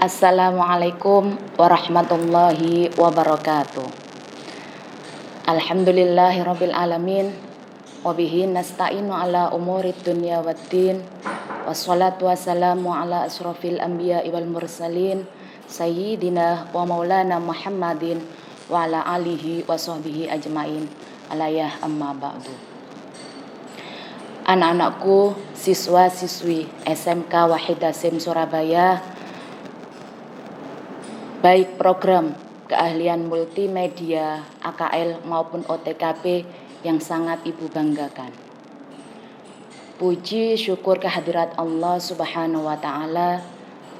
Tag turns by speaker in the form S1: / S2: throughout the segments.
S1: Assalamualaikum warahmatullahi wabarakatuh. Alhamdulillahirabbil alamin wa bihi nasta'inu ala umurid dunya waddin. Wassalatu wassalamu ala asrofil anbiya'i wal mursalin sayyidina wa maulana Muhammadin wa ala alihi wa sahbihi ajmain. Alayah amma ba'du. Anak-anakku, siswa-siswi SMK Wahid Hasim Surabaya, baik program keahlian multimedia, AKL maupun OTKP yang sangat Ibu banggakan. Puji syukur kehadirat Allah Subhanahu wa Ta'ala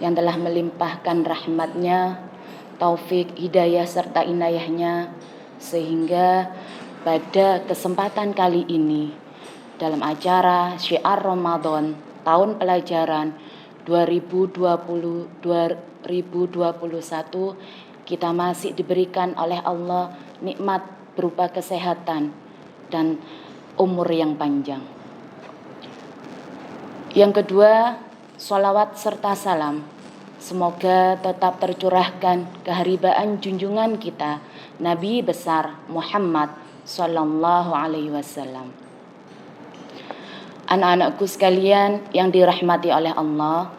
S1: yang telah melimpahkan rahmatnya, taufik, hidayah serta inayahnya, sehingga pada kesempatan kali ini dalam acara Syiar Ramadan tahun pelajaran 2020-2021 kita masih diberikan oleh Allah nikmat berupa kesehatan dan umur yang panjang. Yang kedua, sholawat serta salam semoga tetap tercurahkan keharibaan junjungan kita Nabi besar Muhammad sallallahu alaihi wasallam. Anak-anakku sekalian yang dirahmati oleh Allah,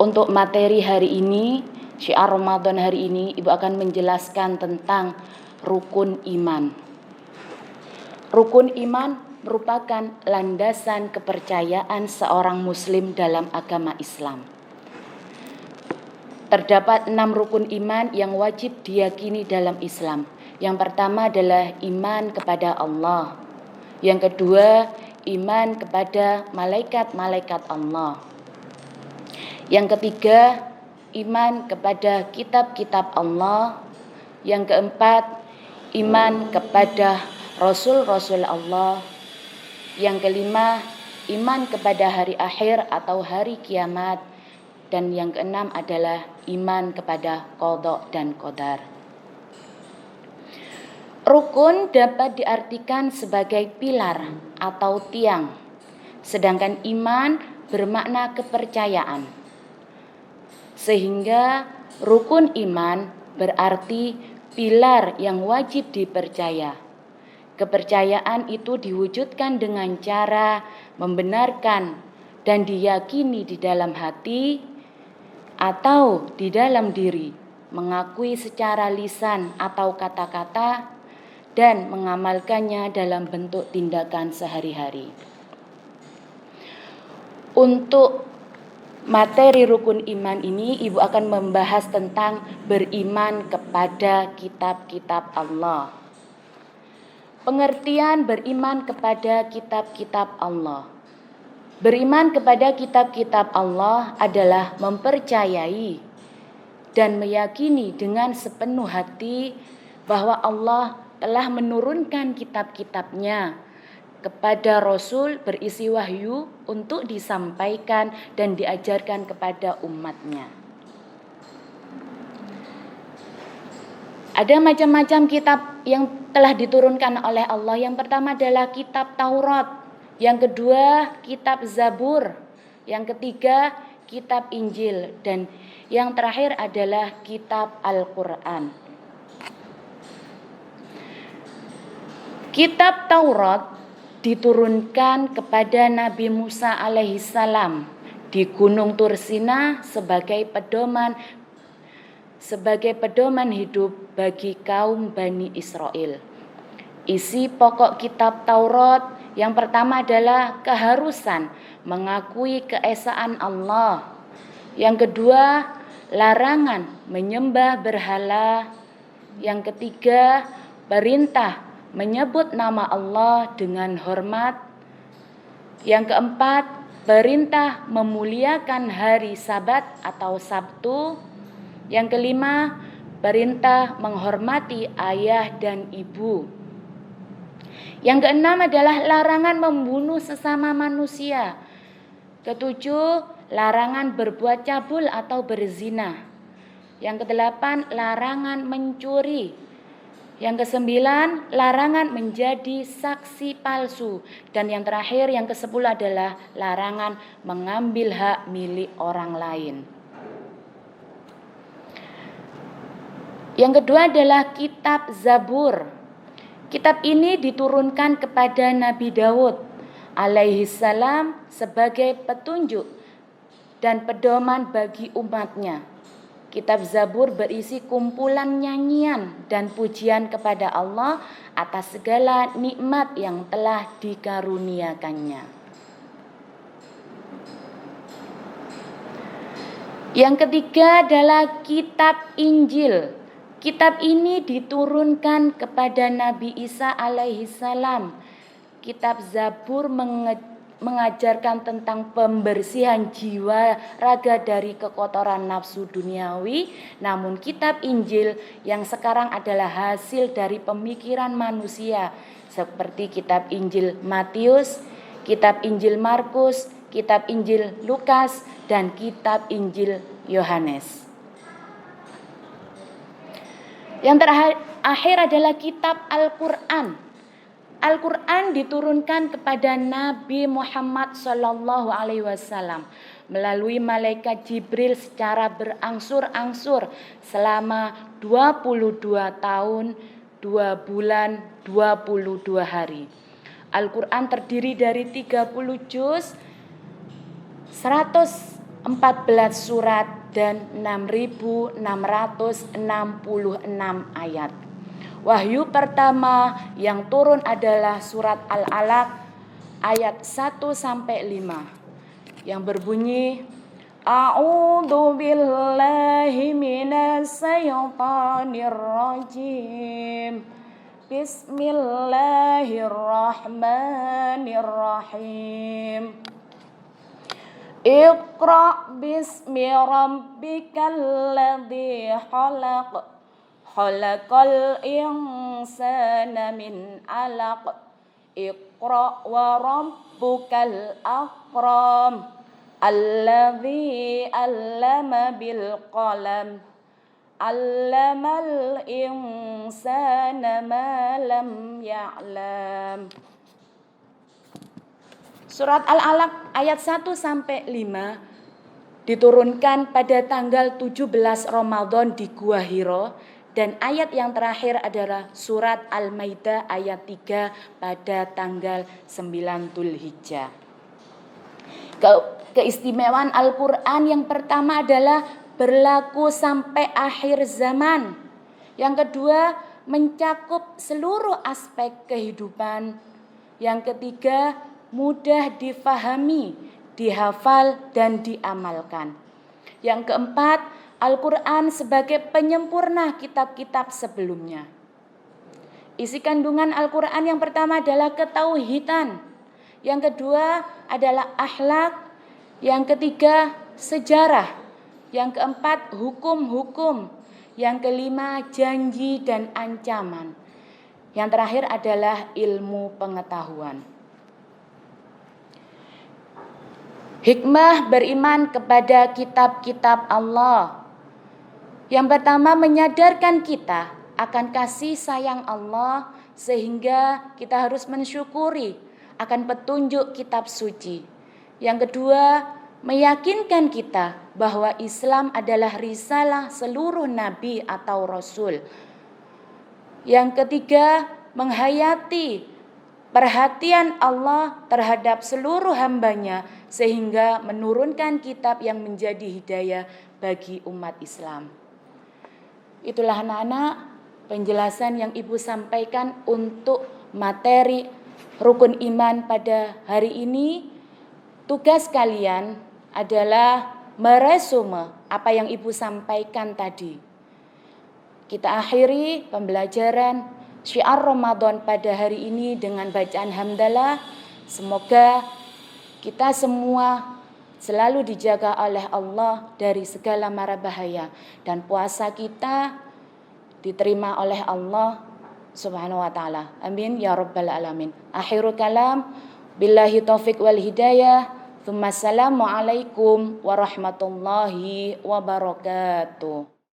S1: untuk materi hari ini, syiar Ramadan hari ini, Ibu akan menjelaskan tentang rukun iman. Rukun iman merupakan landasan kepercayaan seorang muslim dalam agama Islam. Terdapat 6 rukun iman yang wajib diyakini dalam Islam. Yang pertama adalah iman kepada Allah. Yang kedua, iman kepada malaikat-malaikat Allah. Yang ketiga, iman kepada kitab-kitab Allah. Yang keempat, iman kepada rasul-rasul Allah. Yang kelima, iman kepada hari akhir atau hari kiamat. Dan yang keenam adalah iman kepada qadha dan qadar. Rukun dapat diartikan sebagai pilar atau tiang, sedangkan iman bermakna kepercayaan. Sehingga rukun iman berarti pilar yang wajib dipercaya. Kepercayaan itu diwujudkan dengan cara membenarkan dan diyakini di dalam hati atau di dalam diri, mengakui secara lisan atau kata-kata, dan mengamalkannya dalam bentuk tindakan sehari-hari. Untuk materi rukun iman ini, Ibu akan membahas tentang beriman kepada kitab-kitab Allah. Pengertian beriman kepada kitab-kitab Allah. Beriman kepada kitab-kitab Allah adalah mempercayai dan meyakini dengan sepenuh hati bahwa Allah telah menurunkan kitab-kitabnya kepada Rasul berisi wahyu untuk disampaikan dan diajarkan kepada umatnya. Ada macam-macam kitab yang telah diturunkan oleh Allah. Yang pertama adalah kitab Taurat, yang kedua kitab Zabur, yang ketiga kitab Injil, dan yang terakhir adalah kitab Al-Quran. Kitab Taurat diturunkan kepada Nabi Musa alaihissalam di Gunung Tursina sebagai pedoman hidup bagi kaum Bani Israel. Isi pokok kitab Taurat yang pertama adalah keharusan mengakui keesaan Allah. Yang kedua, larangan menyembah berhala. Yang ketiga, perintah menyebut nama Allah dengan hormat. Yang keempat, perintah memuliakan hari Sabat atau Sabtu. Yang kelima, perintah menghormati ayah dan ibu. Yang keenam adalah larangan membunuh sesama manusia. Ketujuh, larangan berbuat cabul atau berzina. Yang kedelapan, larangan mencuri. Yang kesembilan, larangan menjadi saksi palsu. Dan yang terakhir, yang ke-10 adalah larangan mengambil hak milik orang lain. mengambil hak milik orang lain. Yang kedua adalah kitab Zabur. Kitab ini diturunkan kepada Nabi Daud alaihi salam sebagai petunjuk dan pedoman bagi umatnya. Kitab Zabur berisi kumpulan nyanyian dan pujian kepada Allah atas segala nikmat yang telah dikaruniakannya. Yang ketiga adalah kitab Injil. Kitab ini diturunkan kepada Nabi Isa alaihi salam. Kitab Zabur mengajarkan tentang pembersihan jiwa raga dari kekotoran nafsu duniawi. Namun kitab Injil yang sekarang adalah hasil dari pemikiran manusia, seperti kitab Injil Matius, kitab Injil Markus, kitab Injil Lukas, dan kitab Injil Yohanes. Yang terakhir adalah kitab Al-Quran. Al-Quran diturunkan kepada Nabi Muhammad SAW melalui malaikat Jibril secara berangsur-angsur selama 22 tahun, 2 bulan, 22 hari. Al-Quran terdiri dari 30 juz, 114 surat, dan 6.666 ayat. Wahyu pertama yang turun adalah surat Al-Alaq ayat 1-5 yang berbunyi, A'udzu billahi minas syaitonir rajim. Bismillahirrahmanirrahim. Iqra bismi rabbikal ladzi khalaq. Khalaqal insana min 'alaq. Iqra wa rabbukal akram. Alladzi 'allama bil qalam. 'Allamal insana ma lam ya'lam. Surat Al-Alaq ayat 1-5 diturunkan pada tanggal 17 Ramadan di Gua Hiro, dan ayat yang terakhir adalah surat Al-Maidah ayat 3 pada tanggal 9 Dzulhijjah. Keistimewaan Al-Quran yang pertama adalah berlaku sampai akhir zaman. Yang kedua, mencakup seluruh aspek kehidupan. Yang ketiga, mudah difahami, dihafal, dan diamalkan. Yang keempat, Al-Quran sebagai penyempurna kitab-kitab sebelumnya. Isi kandungan Al-Quran yang pertama adalah ketauhidan. Yang kedua adalah akhlak. Yang ketiga, sejarah. Yang keempat, hukum-hukum. Yang kelima, janji dan ancaman. Yang terakhir adalah ilmu pengetahuan. Hikmah beriman kepada kitab-kitab Allah. Yang pertama, menyadarkan kita akan kasih sayang Allah sehingga kita harus mensyukuri akan petunjuk kitab suci. Yang kedua, meyakinkan kita bahwa Islam adalah risalah seluruh nabi atau rasul. Yang ketiga, menghayati perhatian Allah terhadap seluruh hambanya sehingga menurunkan kitab yang menjadi hidayah bagi umat Islam. Itulah anak-anak penjelasan yang Ibu sampaikan untuk materi rukun iman pada hari ini. Tugas kalian adalah meresume apa yang Ibu sampaikan tadi. Kita akhiri pembelajaran syiar Ramadan pada hari ini dengan bacaan hamdalah. Semoga kita semua selalu dijaga oleh Allah dari segala mara bahaya dan puasa kita diterima oleh Allah Subhanahu wa taala. Amin ya rabbal alamin. Akhirul kalam, billahi taufik wal hidayah. Assalamualaikum warahmatullahi wabarakatuh.